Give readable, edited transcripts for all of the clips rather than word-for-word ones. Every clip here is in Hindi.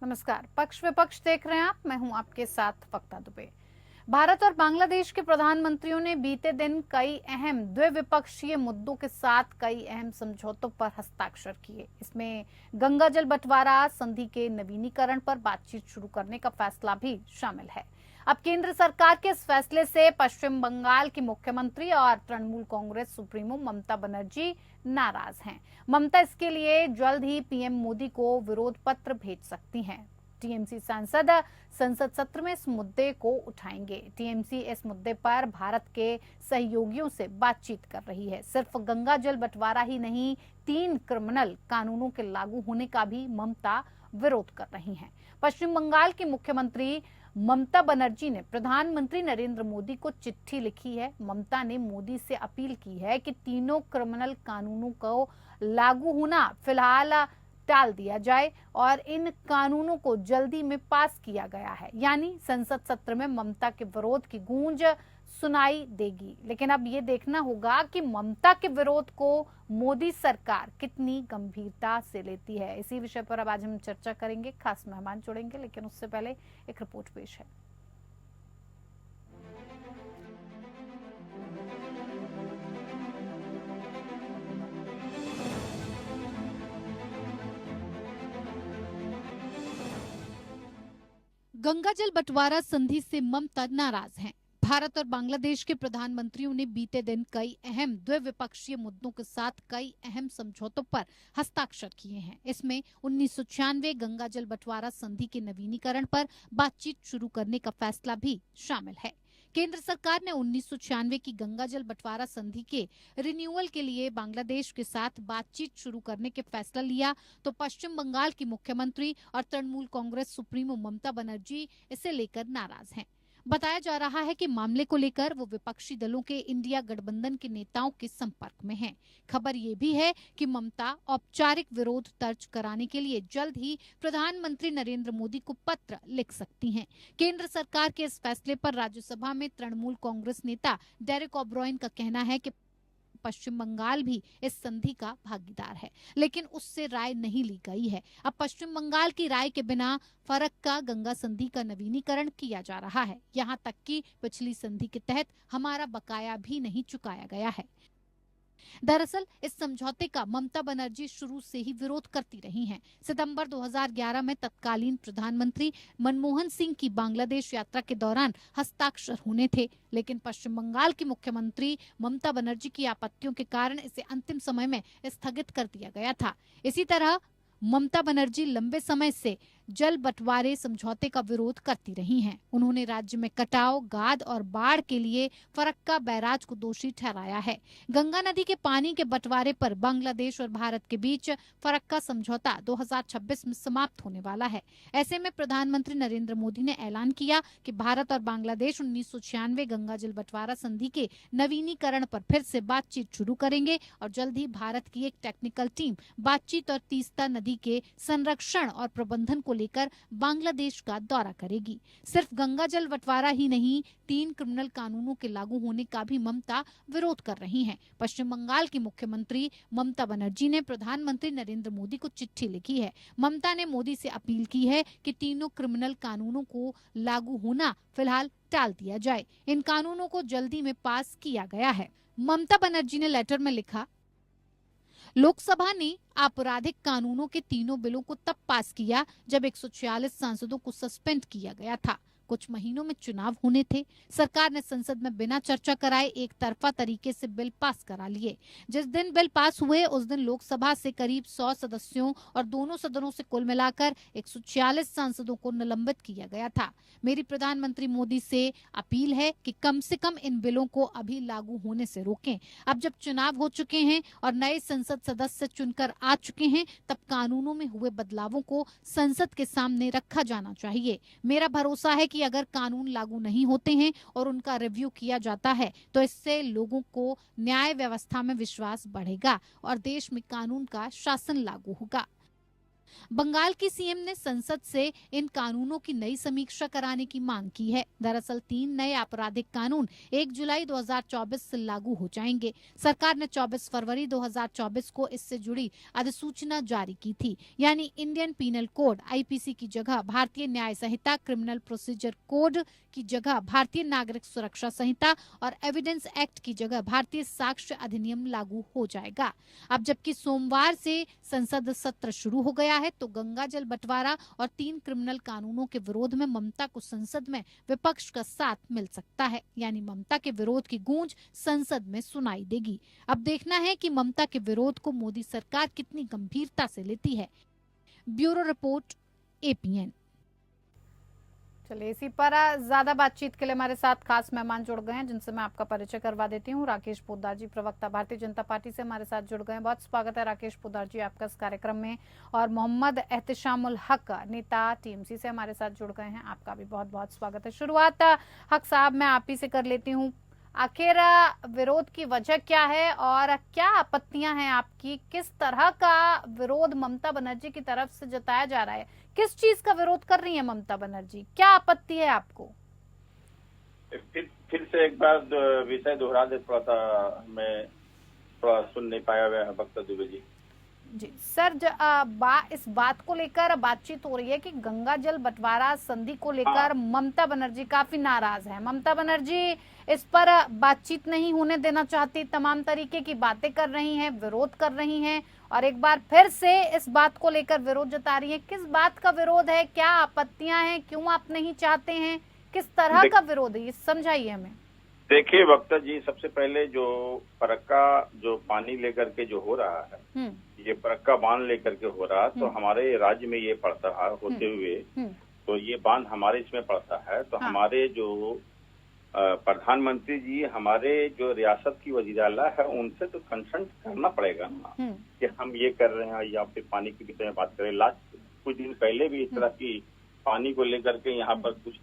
नमस्कार। पक्ष विपक्ष देख रहे हैं आप, मैं हूं आपके साथ वक्ता दुबे। भारत और बांग्लादेश के प्रधानमंत्रियों ने बीते दिन कई अहम द्विपक्षीय मुद्दों के साथ कई अहम समझौतों पर हस्ताक्षर किए। इसमें गंगा जल बंटवारा संधि के नवीनीकरण पर बातचीत शुरू करने का फैसला भी शामिल है। अब केंद्र सरकार के इस फैसले से पश्चिम बंगाल की मुख्यमंत्री और तृणमूल कांग्रेस सुप्रीमो ममता बनर्जी नाराज हैं। ममता इसके लिए जल्द ही पीएम मोदी को विरोध पत्र भेज सकती हैं। टीएमसी सांसद संसद सत्र में इस मुद्दे को उठाएंगे। टीएमसी इस मुद्दे पर भारत के सहयोगियों से बातचीत कर रही है। सिर्फ गंगा जल बंटवारा ही नहीं, 3 क्रिमिनल कानूनों के लागू होने का भी ममता विरोध कर रही हैं। पश्चिम बंगाल की मुख्यमंत्री ममता बनर्जी ने प्रधानमंत्री नरेंद्र मोदी को चिट्ठी लिखी है। ममता ने मोदी से अपील की है कि तीनों क्रिमिनल कानूनों को लागू होना फिलहाल टाल दिया जाए और इन कानूनों को जल्दी में पास किया गया है। यानी संसद सत्र में ममता के विरोध की गूंज सुनाई देगी। लेकिन अब ये देखना होगा कि ममता के विरोध को मोदी सरकार कितनी गंभीरता से लेती है। इसी विषय पर अब आज हम चर्चा करेंगे। खास मेहमान जुड़ेंगे, लेकिन उससे पहले एक रिपोर्ट पेश है। गंगा जल बंटवारा संधि से ममता नाराज हैं। भारत और बांग्लादेश के प्रधानमंत्रियों ने बीते दिन कई अहम द्विपक्षीय मुद्दों के साथ कई अहम समझौतों पर हस्ताक्षर किए हैं। इसमें 1996 गंगा जल बंटवारा संधि के नवीनीकरण पर बातचीत शुरू करने का फैसला भी शामिल है। केंद्र सरकार ने 1996 की गंगा जल बंटवारा संधि के रिन्यूअल के लिए बांग्लादेश के साथ बातचीत शुरू करने के फैसला लिया, तो पश्चिम बंगाल की मुख्यमंत्री और तृणमूल कांग्रेस सुप्रीमो ममता बनर्जी इसे लेकर नाराज हैं। बताया जा रहा है कि मामले को लेकर वो विपक्षी दलों के इंडिया गठबंधन के नेताओं के संपर्क में हैं। खबर ये भी है कि ममता औपचारिक विरोध दर्ज कराने के लिए जल्द ही प्रधानमंत्री नरेंद्र मोदी को पत्र लिख सकती हैं। केंद्र सरकार के इस फैसले पर राज्यसभा में तृणमूल कांग्रेस नेता डेरेक ओब्रायन का कहना है कि पश्चिम बंगाल भी इस संधि का भागीदार है, लेकिन उससे राय नहीं ली गई है। अब पश्चिम बंगाल की राय के बिना फरक्का गंगा संधि का नवीनीकरण किया जा रहा है। यहां तक कि पिछली संधि के तहत हमारा बकाया भी नहीं चुकाया गया है। दरअसल इस समझौते का ममता बनर्जी शुरू से ही विरोध करती रही हैं। सितंबर 2011 में तत्कालीन प्रधानमंत्री मनमोहन सिंह की बांग्लादेश यात्रा के दौरान हस्ताक्षर होने थे, लेकिन पश्चिम बंगाल की मुख्यमंत्री ममता बनर्जी की आपत्तियों के कारण इसे अंतिम समय में स्थगित कर दिया गया था। इसी तरह ममता बनर्जी लंबे समय से जल बंटवारे समझौते का विरोध करती रही हैं। उन्होंने राज्य में कटाव, गाद और बाढ़ के लिए फरक्का बैराज को दोषी ठहराया है। गंगा नदी के पानी के बंटवारे पर बांग्लादेश और भारत के बीच फरक्का समझौता 2026 में समाप्त होने वाला है। ऐसे में प्रधानमंत्री नरेंद्र मोदी ने ऐलान किया कि भारत और बांग्लादेश 1996 गंगा जल बंटवारा संधि के नवीनीकरण पर फिर से बातचीत शुरू करेंगे और जल्द ही भारत की एक टेक्निकल टीम बातचीत और तीस्ता नदी के संरक्षण और प्रबंधन को लेकर बांग्लादेश का दौरा करेगी। सिर्फ गंगा जल बंटवारा ही नहीं, 3 क्रिमिनल कानूनों के लागू होने का भी ममता विरोध कर रही हैं। पश्चिम बंगाल की मुख्यमंत्री ममता बनर्जी ने प्रधानमंत्री नरेंद्र मोदी को चिट्ठी लिखी है। ममता ने मोदी से अपील की है कि तीनों क्रिमिनल कानूनों को लागू होना फिलहाल टाल दिया जाए। इन कानूनों को जल्दी में पास किया गया है। ममता बनर्जी ने लेटर में लिखा, लोकसभा ने आपराधिक कानूनों के तीनों बिलों को तब पास किया जब 146 सांसदों को सस्पेंड किया गया था। कुछ महीनों में चुनाव होने थे। सरकार ने संसद में बिना चर्चा कराए एक तरफा तरीके से बिल पास करा लिए। जिस दिन बिल पास हुए उस दिन लोकसभा से करीब 100 सदस्यों और दोनों सदनों से कुल मिलाकर 146 सांसदों को निलंबित किया गया था। मेरी प्रधानमंत्री मोदी से अपील है कि कम से कम इन बिलों को अभी लागू होने से रोकें। अब जब चुनाव हो चुके हैं और नए संसद सदस्य चुनकर आ चुके हैं, तब कानूनों में हुए बदलावों को संसद के सामने रखा जाना चाहिए। मेरा भरोसा है कि अगर कानून लागू नहीं होते हैं और उनका रिव्यू किया जाता है तो इससे लोगों को न्याय व्यवस्था में विश्वास बढ़ेगा और देश में कानून का शासन लागू होगा। बंगाल की सीएम ने संसद से इन कानूनों की नई समीक्षा कराने की मांग की है। दरअसल 3 नए आपराधिक कानून 1 जुलाई 2024 से लागू हो जाएंगे। सरकार ने 24 फरवरी 2024 को इससे जुड़ी अधिसूचना जारी की थी। यानी इंडियन पीनल कोड आईपीसी की जगह भारतीय न्याय संहिता, क्रिमिनल प्रोसीजर कोड की जगह भारतीय नागरिक सुरक्षा संहिता और एविडेंस एक्ट की जगह भारतीय साक्ष्य अधिनियम लागू हो जाएगा। अब जबकि सोमवार से संसद सत्र शुरू हो गया है, तो गंगा जल बंटवारा और 3 क्रिमिनल कानूनों के विरोध में ममता को संसद में विपक्ष का साथ मिल सकता है। यानी ममता के विरोध की गूंज संसद में सुनाई देगी। अब देखना है कि ममता के विरोध को मोदी सरकार कितनी गंभीरता से लेती है। Bureau report, APN. चलिए, इसी पर ज्यादा बातचीत के लिए हमारे साथ खास मेहमान जुड़ गए हैं, जिनसे मैं आपका परिचय करवा देती हूं। राकेश पोद्दार जी, प्रवक्ता भारतीय जनता पार्टी से हमारे साथ जुड़ गए हैं। बहुत स्वागत है राकेश पोद्दार जी आपका इस कार्यक्रम में। और मोहम्मद एहतिशामुल हक, नेता टीएमसी से हमारे साथ जुड़ गए हैं, आपका भी बहुत बहुत स्वागत है। शुरुआत हक साहब मैं आप ही से कर लेती हूँ। आखिर विरोध की वजह क्या है और क्या आपत्तियां हैं आपकी? किस तरह का विरोध ममता बनर्जी की तरफ से जताया जा रहा है? किस चीज का विरोध कर रही है ममता बनर्जी? क्या आपत्ति है आपको? फिर से एक बार विषय दोहरा दे, थोड़ा सा मैं थोड़ा सुन नहीं पाया वक्ता दुबे जी। जी सर, इस बात को लेकर बातचीत हो रही है कि गंगा जल बंटवारा संधि को लेकर ममता बनर्जी काफी नाराज है। ममता बनर्जी इस पर बातचीत नहीं होने देना चाहती, तमाम तरीके की बातें कर रही हैं, विरोध कर रही हैं और एक बार फिर से इस बात को लेकर विरोध जता रही है। किस बात का विरोध है? क्या आपत्तियां हैं? क्यों आप नहीं चाहते हैं? किस तरह का विरोध है, ये समझाइए हमें। देखिए वक्ता जी, सबसे पहले जो फरक्का जो पानी लेकर के जो हो रहा है, ये फरक्का बांध लेकर के हो रहा है, तो हमारे राज्य में ये पड़ता है होते हुए, तो ये बांध हमारे इसमें पड़ता है, तो हमारे जो प्रधानमंत्री जी, हमारे जो रियासत की वजीर आला है, उनसे तो कंसल्ट करना पड़ेगा ना कि हम ये कर रहे हैं या फिर पानी के विषय में बात करें। लास्ट कुछ दिन पहले भी इस तरह की पानी को लेकर के यहाँ पर कुछ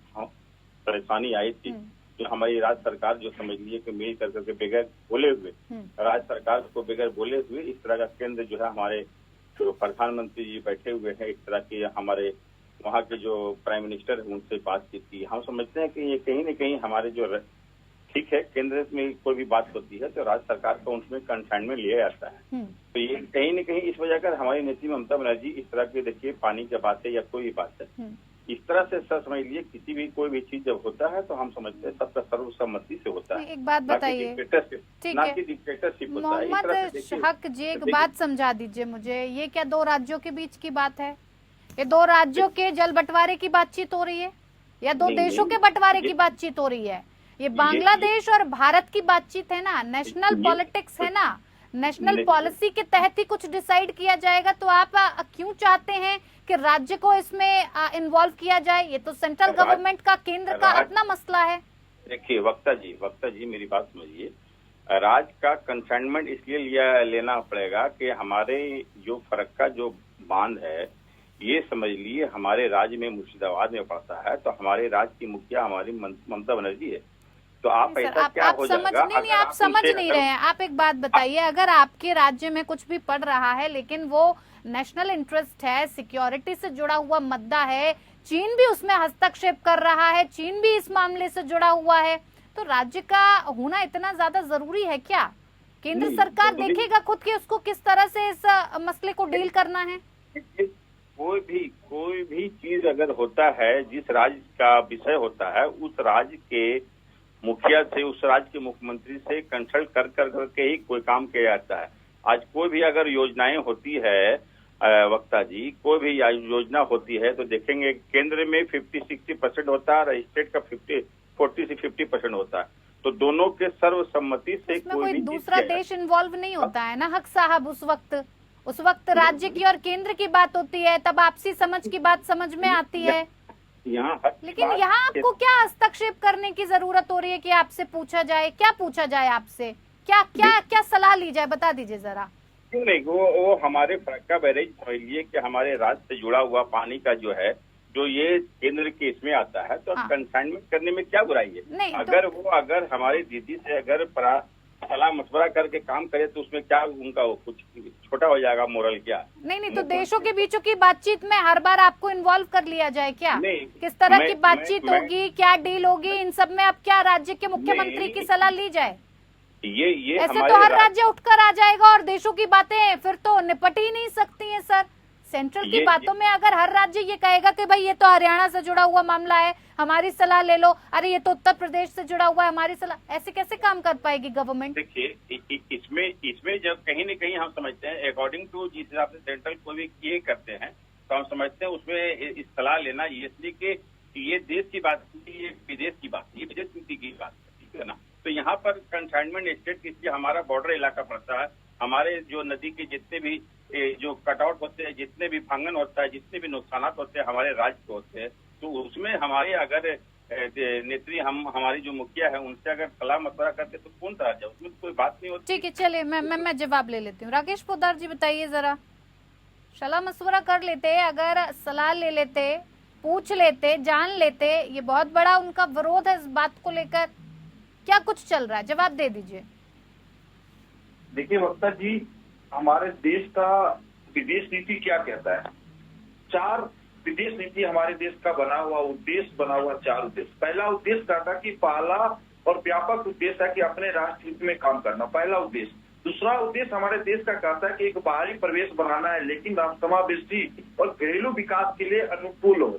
परेशानी आई थी, जो हमारी राज्य सरकार जो समझ लीजिए कि मिल करके बगैर बोले हुए, राज्य सरकार को बगैर बोले हुए इस तरह का केंद्र जो है, हमारे जो प्रधानमंत्री जी बैठे हुए हैं, इस तरह के हमारे वहाँ के जो प्राइम मिनिस्टर है उनसे बातचीत की। हम समझते हैं कि ये कहीं न कहीं हमारे जो ठीक है, केंद्र में कोई भी बात होती है तो राज्य सरकार को उसमें कंसाइनमेंट लिया जाता है। तो ये कहीं न कहीं इस वजह कर हमारी नेत्री ममता बनर्जी इस तरह की, देखिए पानी की बात है या कोई भी बात है, इस तरह से सर समझ लीजिए किसी भी कोई भी चीज जब होता है तो हम समझते हैं सबका सर्वसम्मति से होता है। एक बात बताइए, ना कि डिक्टेटरशिप होता है। मोहम्मद हक जी, एक बात समझा दीजिए मुझे, ये क्या 2 राज्यों के बीच की बात है? ये 2 राज्यों के जल बंटवारे की बातचीत हो रही है या 2 देशों के बंटवारे की बातचीत हो रही है? ये बांग्लादेश और भारत की बातचीत है ना, नेशनल पॉलिटिक्स है ना, नेशनल पॉलिसी के तहत ही कुछ डिसाइड किया जाएगा। तो आप क्यों चाहते हैं कि राज्य को इसमें इन्वॉल्व किया जाए? ये तो सेंट्रल गवर्नमेंट का, केंद्र का अपना मसला है। देखिए वक्ता जी मेरी बात समझिए, राज्य का कंसाइनमेंट इसलिए लेना पड़ेगा कि हमारे जो फरक्का जो बांध है, ये समझ लिए हमारे राज्य में मुर्शिदाबाद में पड़ता है, तो हमारे राज्य की मुखिया हमारी ममता बनर्जी है। तो आप ऐसा क्या हो जाएगा? आप समझ नहीं रहे हैं। आप एक बात बताइए, अगर आपके राज्य में कुछ भी पड़ रहा है लेकिन वो नेशनल इंटरेस्ट है, सिक्योरिटी से जुड़ा हुआ मुद्दा है, चीन भी उसमें हस्तक्षेप कर रहा है, चीन भी इस मामले से जुड़ा हुआ है, तो राज्य का होना इतना ज्यादा जरूरी है क्या? केंद्र सरकार देखेगा खुद कि उसको किस तरह से इस मसले को डील करना है। कोई भी चीज अगर होता है, जिस राज्य का विषय होता है, उस राज्य के मुखिया से, उस राज्य के मुख्यमंत्री से कंसल्ट कर करके ही कोई काम किया जाता है। आज कोई भी अगर योजनाएं होती है वक्ता जी, कोई भी योजना होती है तो देखेंगे केंद्र में 50-60% होता है और स्टेट का 40 से 50% होता है, तो दोनों के सर्वसम्मति से कोई भी दूसरा देश इन्वॉल्व नहीं होता है ना हक साहब। उस वक्त राज्य की और केंद्र की बात होती है, तब आपसी समझ की बात समझ में आती है। लेकिन यहाँ आपको क्या हस्तक्षेप करने की जरूरत हो रही है कि आपसे पूछा जाए? क्या पूछा जाए आपसे? क्या सलाह ली जाए, बता दीजिए जरा। क्यों नहीं, वो हमारे फरक्का बैरेज समझ लिए कि हमारे राज्य से जुड़ा हुआ पानी का जो है, जो ये केंद्र के इसमें आता है, तो कंसाइनमेंट करने में क्या बुराई है? अगर हमारी दीदी से अगर सलाह मशवरा करके काम करे तो उसमें क्या उनका कुछ छोटा हो जाएगा मोरल क्या? नहीं तो देशों के बीचों की बातचीत में हर बार आपको इन्वॉल्व कर लिया जाए क्या? नहीं, किस तरह की बातचीत होगी, क्या डील होगी, इन सब में अब क्या राज्य के मुख्यमंत्री की सलाह ली जाए? ये ऐसे तो हर राज्य उठकर आ जाएगा और देशों की बातें फिर तो निपट ही नहीं सकती हैं सर। सेंट्रल की बातों में अगर हर राज्य ये कहेगा कि भाई ये तो हरियाणा से जुड़ा हुआ मामला है, हमारी सलाह ले लो, अरे ये तो उत्तर प्रदेश से जुड़ा हुआ है, हमारी सलाह, ऐसे कैसे काम कर पाएगी गवर्नमेंट? देखिए इसमें जब कहीं न कहीं हम समझते हैं अकॉर्डिंग टू जिस हिसाब से सेंट्रल को भी किए करते हैं तो हम समझते हैं उसमें इस सलाह लेना ये इसलिए कि ये देश की बात, ये विदेश की बात, ये विदेश नीति की बात, ठीक है ना। तो यहाँ पर कंसाइनमेंट स्टेट इसलिए हमारा बॉर्डर इलाका पड़ता है, हमारे जो नदी के जितने भी जो कटआउट होते हैं, जितने भी फांगन होता है, जितने भी नुकसान होते हैं हमारे राज्य को होते हैं, तो उसमें हमारे अगर नेत्री हमारी जो मुखिया है उनसे अगर सलाह मशवरा करते तो कौन सा राज्य, उसमें तो कोई बात नहीं होती। ठीक है, चलिए मैं जवाब ले लेती हूँ। राकेश पोद्दार जी बताइए जरा, सलाह मशवरा कर लेते, अगर सलाह ले लेते, पूछ लेते, जान लेते, ये बहुत बड़ा उनका विरोध है इस बात को लेकर, क्या कुछ चल रहा है, जवाब दे दीजिए। देखिए वक्ता जी, हमारे देश का विदेश नीति क्या कहता है? 4 विदेश नीति हमारे देश का बना हुआ उद्देश्य, बना हुआ 4 उद्देश्य। पहला उद्देश्य कहता कि पहला और व्यापक उद्देश्य है कि अपने राष्ट्र हित में काम करना, पहला उद्देश्य। दूसरा उद्देश्य हमारे देश का कहता है कि एक बाहरी प्रवेश बनाना है लेकिन समावेशी और घरेलू विकास के लिए अनुकूल हो।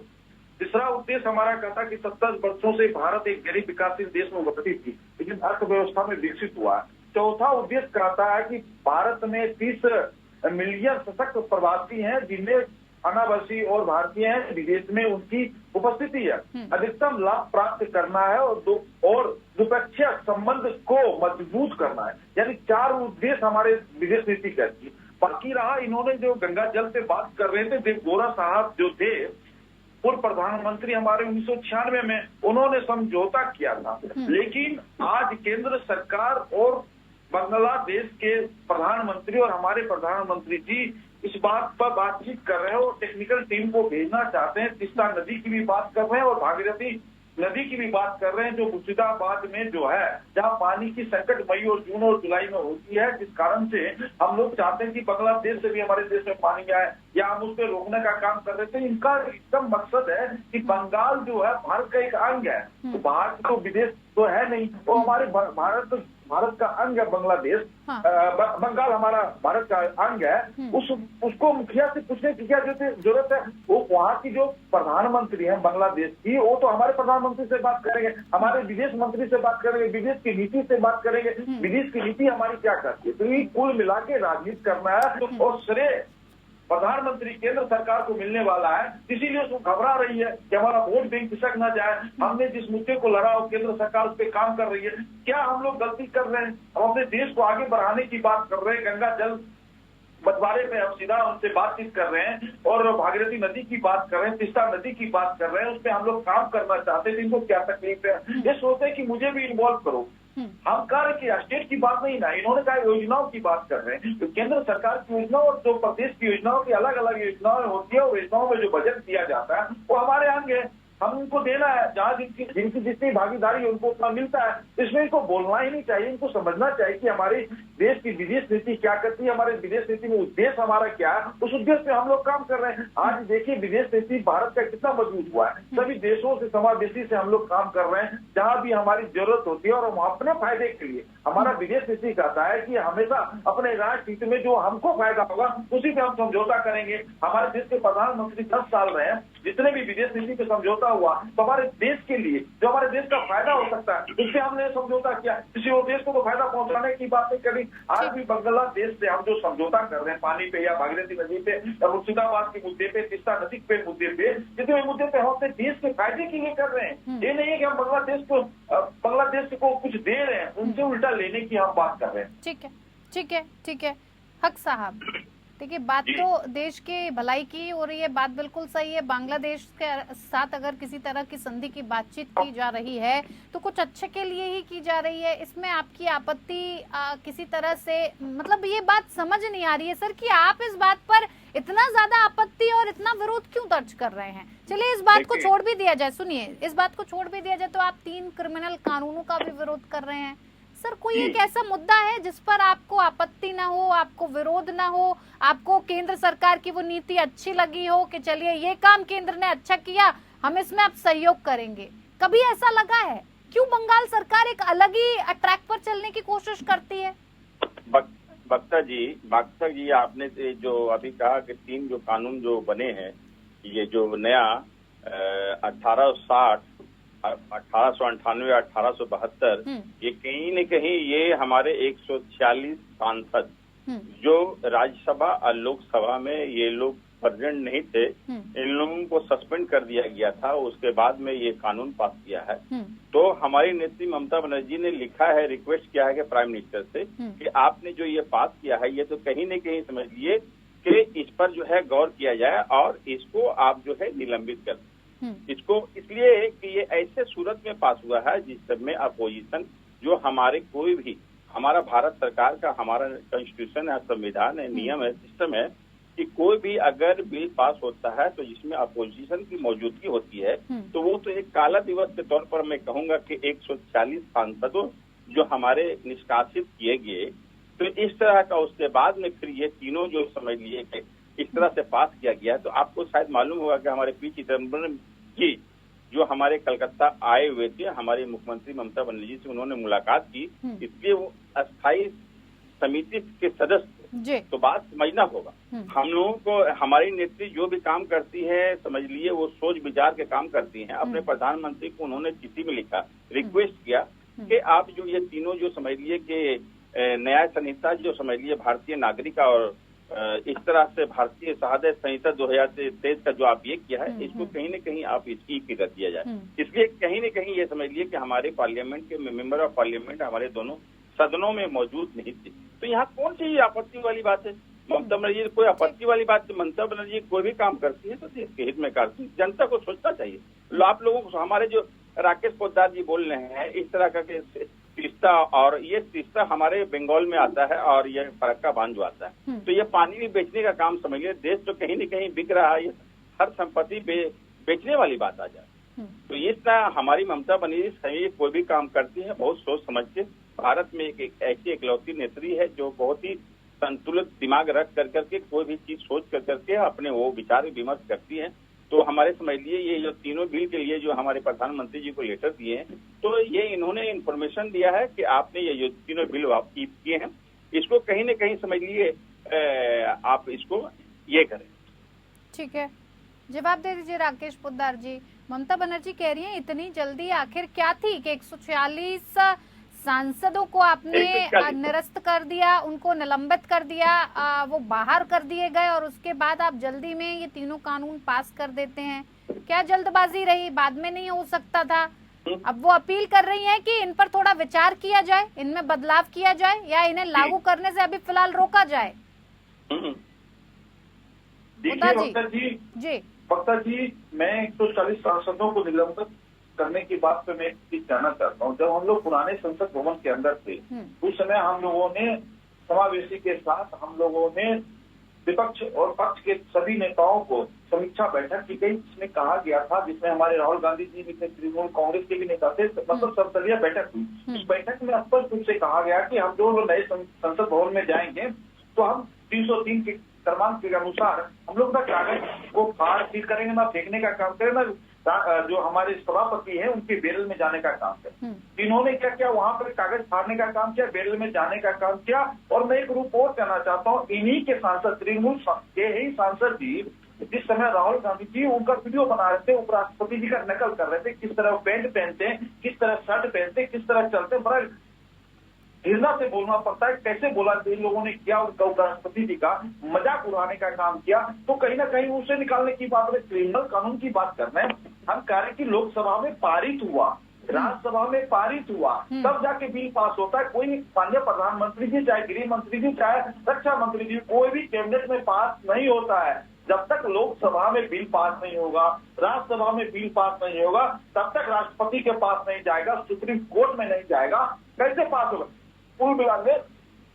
तीसरा उद्देश्य हमारा कहता है कि 70 वर्षों से भारत एक गरीब विकासशील देश में उभरती थी लेकिन अर्थव्यवस्था में विकसित हुआ। चौथा उद्देश्य कहता है कि भारत में 30 मिलियन सशक्त प्रवासी हैं जिनमें अनावासी और भारतीय हैं, विदेश में उनकी उपस्थिति है, अधिकतम लाभ प्राप्त करना है और द्विपक्षीय संबंध को मजबूत करना है। यानी 4 उद्देश्य हमारे विदेश नीति कहती है। बाकी रहा, इन्होंने जो गंगा जल से बात कर रहे थे, देव गौड़ा साहब जो थे पूर्व प्रधानमंत्री हमारे 1996 में, उन्होंने समझौता किया था, लेकिन आज केंद्र सरकार और बांग्लादेश के प्रधानमंत्री और हमारे प्रधानमंत्री जी इस बात पर बातचीत कर रहे हैं और टेक्निकल टीम को भेजना चाहते हैं। तीस्ता नदी की भी बात कर रहे हैं और भागीरथी नदी की भी बात कर रहे हैं, जो मुर्शिदाबाद में जो है जहां पानी की संकट मई और जून और जुलाई में होती है, जिस कारण से हम लोग चाहते हैं कि बांग्लादेश से भी हमारे देश में पानी आए या हम उसको रोकने का काम कर रहे थे। इनका एकदम मकसद है कि बंगाल जो है भारत का एक अंग है, तो भारत तो विदेश तो है नहीं, वो हमारे भारत का अंग है बांग्लादेश। बंगाल हमारा भारत का अंग है। उसको मुखिया से पूछने की क्या जरूरत है? वो वहाँ की जो प्रधानमंत्री है बांग्लादेश की, वो तो हमारे प्रधानमंत्री से बात करेंगे, हमारे विदेश मंत्री से बात करेंगे, विदेश की नीति से बात करेंगे, विदेश की नीति हमारी क्या करती है। तो ये कुल मिला के राजनीति करना है और श्रेय प्रधानमंत्री केंद्र सरकार को मिलने वाला है, इसीलिए उसको घबरा रही है कि हमारा वोट बैंक खिसक ना जाए। हमने जिस मुद्दे को लड़ा और केंद्र सरकार उस पर काम कर रही है, क्या हम लोग गलती कर रहे हैं? हम अपने देश को आगे बढ़ाने की बात कर रहे हैं, गंगा जल बंटवारे पे हम सीधा उनसे बातचीत कर रहे हैं और भागीरथी नदी की बात कर रहे हैं, तीस्ता नदी की बात कर रहे हैं, उस पर हम लोग काम करना चाहते हैं। इनको क्या तकलीफ है? ये सोचते हैं कि मुझे भी इन्वॉल्व करो। हम कह रहे कि स्टेट की बात नहीं ना, इन्होंने कहा योजनाओं की बात कर रहे हैं। तो केंद्र सरकार की योजना और जो प्रदेश की योजनाओं की अलग अलग योजनाएं होती है और योजनाओं में जो बजट दिया जाता है वो हमारे अंग है, हम उनको देना है। जहाँ जिनकी जितनी भागीदारी है उनको उतना मिलता है। इसमें इनको बोलना ही नहीं चाहिए, इनको समझना चाहिए कि हमारे देश की विदेश नीति क्या करती है, हमारे विदेश नीति में उद्देश्य हमारा क्या है, उस उद्देश्य पे हम लोग काम कर रहे हैं। आज देखिए विदेश नीति भारत का कितना मजबूत हुआ है, सभी देशों से समावेशी से हम लोग काम कर रहे हैं। जहाँ भी हमारी जरूरत होती है और हम अपने फायदे के लिए, हमारा विदेश नीति कहता है कि हमेशा अपने राष्ट्र हित में जो हमको फायदा होगा उसी पे हम समझौता करेंगे। हमारे देश के प्रधानमंत्री 10 साल रहे हैं, जितने भी विदेश नीति पे समझौता हुआ तो हमारे देश के लिए जो हमारे देश का फायदा हो सकता है उससे हमने समझौता किया, किसी और देश को तो फायदा पहुंचाने की बात नहीं करी। आज भी बांग्लादेश से हम जो समझौता कर रहे हैं पानी पे या भागीरथी नदी पे या मुर्शिदाबाद के मुद्दे पे, तीस्ता नदी पे मुद्दे पे, जितने मुद्दे पे हम अपने देश के फायदे के लिए कर रहे हैं। ये नहीं है कि हम बांग्लादेश को कुछ दे रहे हैं, उनसे उल्टा लेने की हम बात कर रहे हैं। ठीक है हक साहब, देखिए बात तो देश की भलाई की हो रही है, बात बिल्कुल सही है। बांग्लादेश के साथ अगर किसी तरह की संधि की बातचीत की जा रही है तो कुछ अच्छे के लिए ही की जा रही है। इसमें आपकी आपत्ति किसी तरह से, मतलब ये बात समझ नहीं आ रही है सर कि आप इस बात पर इतना ज्यादा आपत्ति और इतना विरोध क्यों दर्ज कर रहे हैं। चलिए इस बात को छोड़ भी दिया जाए, सुनिए, इस बात को छोड़ भी दिया जाए तो आप 3 क्रिमिनल कानूनों का भी विरोध कर रहे हैं, सर कोई एक ऐसा मुद्दा है जिस पर आपको आपत्ति ना हो, आपको विरोध ना हो, आपको केंद्र सरकार की वो नीति अच्छी लगी हो कि चलिए ये काम केंद्र ने अच्छा किया, हम इसमें अब सहयोग करेंगे, कभी ऐसा लगा है? क्यों बंगाल सरकार एक अलग ही ट्रैक पर चलने की कोशिश करती है? बख्तर जी आपने जो अभी कहा कि 3 जो कानून जो बने हैं, ये जो नया 1860, 1898, 1872, ये कहीं न कहीं ये हमारे 146 सांसद जो राज्यसभा और लोकसभा में ये लोग प्रेजेंट नहीं थे, इन लोगों को सस्पेंड कर दिया गया था। उसके बाद में ये कानून पास किया है। तो हमारी नेत्री ममता बनर्जी ने लिखा है, रिक्वेस्ट किया है कि प्राइम मिनिस्टर से कि आपने जो ये पास किया है, ये तो कहीं न कहीं समझ लिए कि इस पर जो है गौर किया जाए और इसको आप जो है निलंबित कर दें। इसको इसलिए कि ये ऐसे सूरत में पास हुआ है जिसमें अपोजिशन जो हमारे कोई भी, हमारा भारत सरकार का हमारा कॉन्स्टिट्यूशन है, संविधान है, नियम है, सिस्टम है कि कोई भी अगर बिल पास होता है तो जिसमें अपोजिशन की मौजूदगी होती है तो वो तो एक काला दिवस के तौर पर मैं कहूंगा कि 140 सांसदों जो हमारे निष्कासित किए गए, तो इस तरह का उसके बाद में फिर ये तीनों जो समझ लिए कि इस तरह से पास किया गया। तो आपको शायद मालूम होगा कि हमारे पी चिदम्बरम जी जो हमारे कलकत्ता आए हुए थे, हमारे मुख्यमंत्री ममता बनर्जी से उन्होंने मुलाकात की, इसलिए वो अस्थायी समिति के सदस्य, तो बात समझना होगा। हम लोगों को हमारी नेत्री जो भी काम करती है, समझ लिए वो सोच विचार के काम करती हैं। अपने प्रधानमंत्री को उन्होंने चिट्ठी में लिखा, रिक्वेस्ट किया कि आप जो ये तीनों जो समझ लिए कि न्याय संहिता जो समझ लिए भारतीय नागरिक और इस तरह से भारतीय शहादत संहिता 2023 का जो आप ये किया है, इसको कहीं न कहीं आप इसकी कर दिया जाए। इसलिए कहीं न कहीं ये समझ लिए कि हमारे पार्लियामेंट के मेंबर ऑफ पार्लियामेंट हमारे दोनों सदनों में मौजूद नहीं थे। तो यहाँ कौन सी आपत्ति वाली बात है? ममता बनर्जी कोई आपत्ति वाली बात? ममता बनर्जी कोई भी काम करती है तो देश के हित में करती है, जनता को सोचना चाहिए। आप लोगों को, हमारे जो राकेश पोद्दार जी बोल रहे हैं इस तरह का तीस्ता, और ये तीस्ता हमारे बंगाल में आता है और ये फरक्का बांध जो आता है, तो ये पानी भी बेचने का काम समझिए। देश तो कहीं न कहीं बिक रहा है, हर संपत्ति बेचने वाली बात आ जाए। तो इस तरह हमारी ममता बनर्जी सही कोई भी काम करती है बहुत सोच समझ के। भारत में एक ऐसी इकलौती नेत्री है जो बहुत ही संतुलित दिमाग रख करके कोई भी चीज सोच करके अपने वो विचार विमर्श करती है। तो हमारे समझ लिए ये जो तीनों बिल के लिए जो हमारे प्रधानमंत्री जी को लेटर दिए हैं, तो ये इन्होंने इन्फॉर्मेशन दिया है कि आपने ये जो तीनों बिल किए हैं, इसको कहीं न कहीं समझ लिए आप इसको ये करें। ठीक है, जवाब दे दीजिए राकेश पोद्दार जी। ममता बनर्जी कह रही है इतनी जल्दी आखिर क्या थी कि 146 सांसदों को आपने निरस्त कर दिया, उनको निलंबित कर दिया, वो बाहर कर दिए गए और उसके बाद आप जल्दी में ये तीनों कानून पास कर देते हैं। क्या जल्दबाजी रही? बाद में नहीं हो सकता था? अब वो अपील कर रही हैं कि इन पर थोड़ा विचार किया जाए, इनमें बदलाव किया जाए या इन्हें लागू करने से अभी फिलहाल रोका जाए। जी वक्ता जी, मैं 140 सांसदों को निलंबित करने की बात पे मैं एक चीज जानना चाहता हूँ। जब हम लोग पुराने संसद भवन के अंदर थे उस समय हम लोगों ने समावेशी के साथ हम लोगों ने विपक्ष और पक्ष के सभी नेताओं को समीक्षा बैठक की गई, जिसमें कहा गया था, जिसमें हमारे राहुल गांधी जी भी थे, तृणमूल कांग्रेस के भी नेता थे, मतलब सर्वदलीय बैठक हुई। इस बैठक में स्पष्ट रूप से कहा गया कि हम जो नए संसद भवन में जाएंगे तो हम 303 के क्रमांक के अनुसार हम लोग ना कागज को फाड़ फीट करेंगे, ना फेंकने का काम करें, ना जो हमारे सभापति हैं उनके बैरल में जाने का काम किया। इन्होंने क्या किया, वहां पर कागज फाड़ने का काम किया, बैरल में जाने का काम किया। और मैं एक रूप और कहना चाहता हूँ, इन्हीं के सांसद, तृणमूल के ही सांसद जी जिस समय राहुल गांधी जी उनका वीडियो बना रहे थे, उपराष्ट्रपति जी का नकल कर रहे थे, किस तरह पैंट पहनते हैं, किस तरह शर्ट पहनते हैं, किस तरह चलते हैं, बड़ा हिरना से बोलना पड़ता है। कैसे बोला इन लोगों ने किया, उनका उपराष्ट्रपति जी का मजाक उड़ाने का काम किया। तो कहीं ना कहीं उसे निकालने की बात में क्रिमिनल कानून की बात कर रहे हैं हम। कार्य की लोकसभा में पारित हुआ, राज्यसभा में पारित हुआ, तब जाके बिल पास होता है। कोई माननीय प्रधानमंत्री जी, चाहे गृह मंत्री जी, चाहे रक्षा मंत्री जी, कोई भी कैबिनेट में पास नहीं होता है जब तक लोकसभा में बिल पास नहीं होगा, राज्यसभा में बिल पास नहीं होगा, तब तक राष्ट्रपति के पास नहीं जाएगा, सुप्रीम कोर्ट में नहीं जाएगा। कैसे पास होगा? कुल मिला के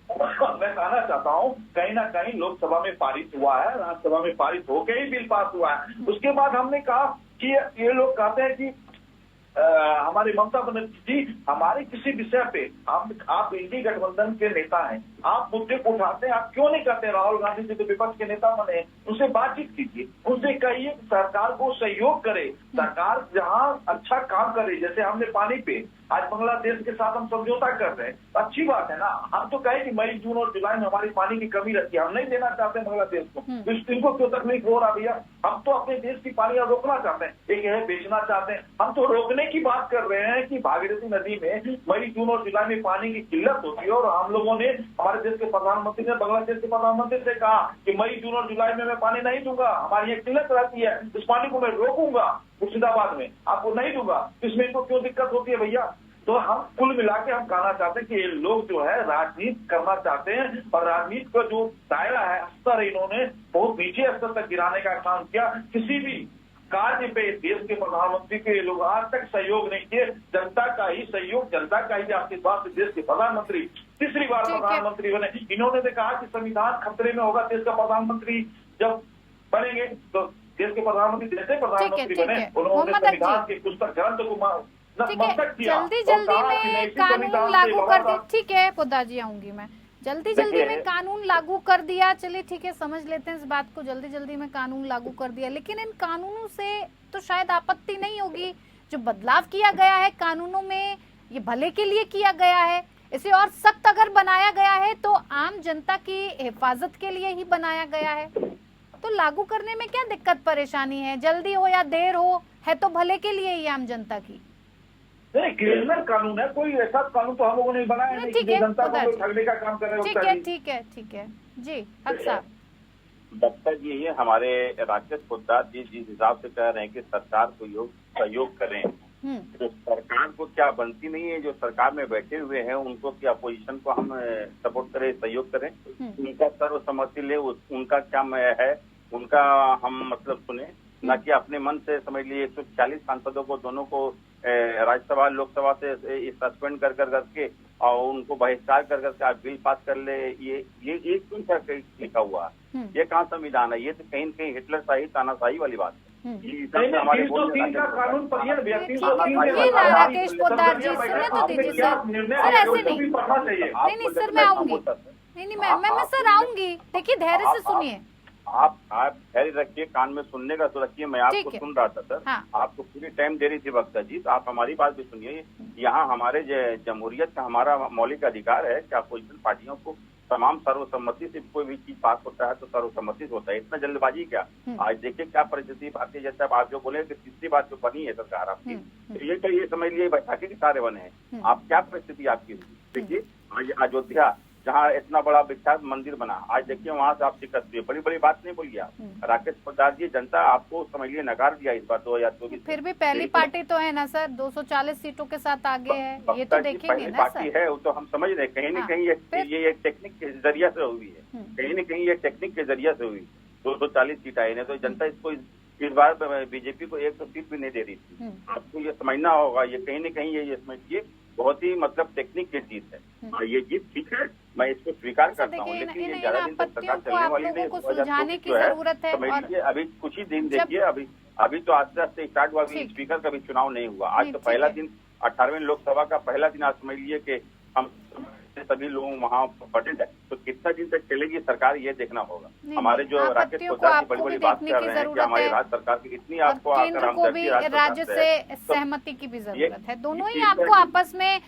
मैं कहना चाहता हूँ कहीं ना कहीं लोकसभा में पारित हुआ है, राज्यसभा में पारित होकर ही बिल पास हुआ है। उसके बाद हमने कहा कि ये लोग कहते हैं कि हमारी ममता बनर्जी जी हमारे किसी विषय पे आप इंडी गठबंधन के नेता हैं, आप मुद्दे को उठाते हैं, आप क्यों नहीं करते? राहुल गांधी जी तो विपक्ष के नेता बने, उनसे बातचीत कीजिए, उनसे कहिए सरकार को सहयोग करे, सरकार जहां अच्छा काम करे। जैसे हमने पानी पे आज बांग्लादेश के साथ हम समझौता कर रहे हैं, अच्छी बात है ना। हम तो कहे कि मई, जून और जुलाई में हमारी पानी की कमी रहती है, हम नहीं देना चाहते बांग्लादेश को, तो इनको क्यों तकलीफ हो रहा भैया? हम तो अपने देश की पानी रोकना चाहते हैं, एक है बेचना चाहते हैं। हम तो रोकने की बात कर रहे हैं कि भागीरथी नदी में मई, जून और जुलाई में पानी की किल्लत होती है, और हम लोगों ने, हमारे देश के प्रधानमंत्री ने बांग्लादेश के प्रधानमंत्री से कहा कि मई, जून और जुलाई में मैं पानी नहीं दूंगा, हमारी ये किल्लत रहती है, इस पानी को मैं रोकूंगा मुर्शिदाबाद में, आपको नहीं दूंगा। इसमें इनको क्यों दिक्कत होती है भैया? तो हम कुल मिला के हम कहना चाहते हैं कि ये लोग जो है राजनीति करना चाहते हैं, और राजनीति का जो दायरा है, स्तर इन्होंने बहुत नीचे स्तर तक गिराने का काम किया। किसी भी कार्य पे देश के प्रधानमंत्री के लोग आज तक सहयोग नहीं किए, जनता का ही सहयोग, जनता का ही आशीर्वाद से देश के प्रधानमंत्री तीसरी बार प्रधानमंत्री बने। इन्होंने तो कहा कि संविधान खतरे में होगा देश का प्रधानमंत्री जब बनेंगे, तो देश के प्रधानमंत्री जैसे प्रधानमंत्री बने उन्होंने संविधान के पुस्तक ग्रंथ को ठीक है, जल्दी जल्दी में कानून लागू कर दिया। ठीक है पोद्दार जी, आऊंगी मैं। जल्दी जल्दी में कानून लागू कर दिया, चलिए ठीक है, समझ लेते हैं इस बात को, जल्दी जल्दी में कानून लागू कर दिया, लेकिन इन कानूनों से तो शायद आपत्ति नहीं होगी। जो बदलाव किया गया है कानूनों में, ये भले के लिए किया गया है, इसे और सख्त अगर बनाया गया है तो आम जनता की हिफाजत के लिए ही बनाया गया है, तो लागू करने में क्या दिक्कत परेशानी है? जल्दी हो या देर हो, है तो भले के लिए ही आम जनता की। नहीं, क्रिमिनल कानून है, कोई ऐसा कानून तो हम लोगों ने बनाया नहीं कि जनता को ठगने का काम कर रहे हो। ठीक है जी, हक साहब। डॉक्टर जी, ये हमारे राकेश पोद्दार जी जिस हिसाब से कह रहे हैं कि सरकार को सहयोग करें, तो सरकार को क्या बनती नहीं है? जो सरकार में बैठे हुए हैं उनको क्या अपोजिशन को हम सपोर्ट करें, सहयोग करें, उनका सर्वसम्मति ले, उनका क्या है, उनका हम मतलब सुने, ना कि अपने मन से समझ लिए 140 सांसदों को दोनों को राज्यसभा लोकसभा से सस्पेंड कर करके और उनको बहिष्कार कर करके आप बिल पास कर ले। ये क्यों सा लिखा हुआ है? ये कहाँ संविधान है? ये तो कहीं न कहीं हिटलर शाही, तानाशाही वाली बात है। कानून राकेश पोद्दार जी सुनने तो दीजिए सर, ऐसे नहीं सर, मैं आऊंगी, नहीं मैं सर आऊंगी, देखिए धैर्य से सुनिए। आप धैर्य रखिए, कान में सुनने का तो रखिए। मैं आपको सुन रहा था सर, हाँ। आपको पूरी टाइम दे रही थी वक्ता जी, तो आप हमारी बात भी सुनिए। यहाँ हमारे जमहूरियत का हमारा मौलिक अधिकार है कि अपोजिशन पार्टियों को तमाम सर्वसम्मति से कोई भी चीज पास होता है तो सर्वसम्मति से होता है, इतना जल्दबाजी क्या? आज देखिए क्या परिस्थिति भारतीय जनता, आप जो बोले कि तीसरी बात जो बनी है सरकार आपकी, तो ये समझ लिए बैठाके के सारे बने हैं। आप क्या परिस्थिति आपकी? देखिए आज अयोध्या जहाँ इतना बड़ा विख्यात मंदिर बना, आज देखिए वहाँ से आप शिकस्त हुई, बड़ी बड़ी बात नहीं बोलिए आप। राकेश पोद्दार जी, जनता आपको समझ लिए नकार दिया इस बार 2024। फिर भी पहली पार्टी तो है ना सर, 240 सीटों के साथ आगे है, ये तो देखेंगे ना पार्टी है, वो तो हम समझ रहे हैं। कहीं न कहीं ये एक टेक्निक के जरिए से हुई है, कहीं न कहीं ये टेक्निक के जरिए से हुई। 240 सीट आई, तो जनता इसको इस बार बीजेपी को 100 सीट भी नहीं दे रही थी। आपको ये समझना होगा, ये कहीं न कहीं ये समझिए बहुत ही मतलब टेक्निक की जीत है। ये जीत ठीक है, मैं इसको स्वीकार करता हूँ, लेकिन ये ज्यादा दिन तक सरकार चलने वाली नहीं। सुलझाने की जरूरत है, समझ लीजिए अभी कुछ ही दिन देखिए, अभी तो आस्ते आस्ते स्टार्ट हुआ, अभी स्पीकर का भी चुनाव नहीं हुआ। आज तो पहला दिन 18वीं लोकसभा का पहला दिन, आज समझ लीजिए कि हम सभी लोग वहाँ पटेंट है, तो कितना दिन तक चलेगी सरकार, ये देखना होगा। हमारे जो राकेश पोद्दार बड़ी बड़ी बात कर रहे हैं कि हमारी राज्य सरकार की इतनी आपको केंद्र को भी राज्य से सहमति की भी जरूरत है, दोनों ही आपको आपस में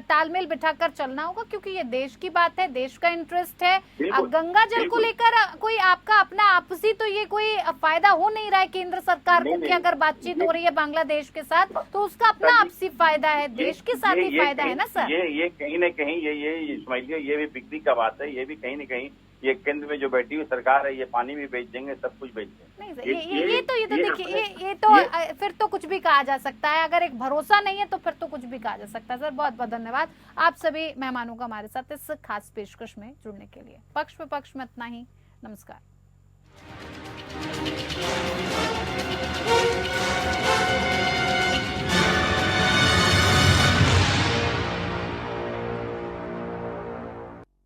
तालमेल बिठाकर चलना होगा, क्योंकि ये देश की बात है, देश का इंटरेस्ट है। गंगा जल को लेकर कोई आपका अपना आपसी तो ये कोई फायदा हो नहीं रहा है केंद्र सरकार को, कि अगर बातचीत हो रही है बांग्लादेश के साथ तो उसका अपना आपसी फायदा है, देश के साथ ही फायदा है ना सर। ये कहीं न कहीं ये समझिए ये भी बिक्री का बात है, ये भी कहीं न कहीं ये केंद्र में जो बैठी हुई सरकार है, ये पानी भी बेच देंगे, सब कुछ बेच देंगे। नहीं ये तो देखिए ये तो फिर तो कुछ भी कहा जा सकता है, अगर एक भरोसा नहीं है तो फिर तो कुछ भी कहा जा सकता है। सर बहुत बहुत धन्यवाद आप सभी मेहमानों का हमारे साथ इस खास पेशकश में जुड़ने के लिए। पक्ष पे पक्ष में इतना ही, नमस्कार।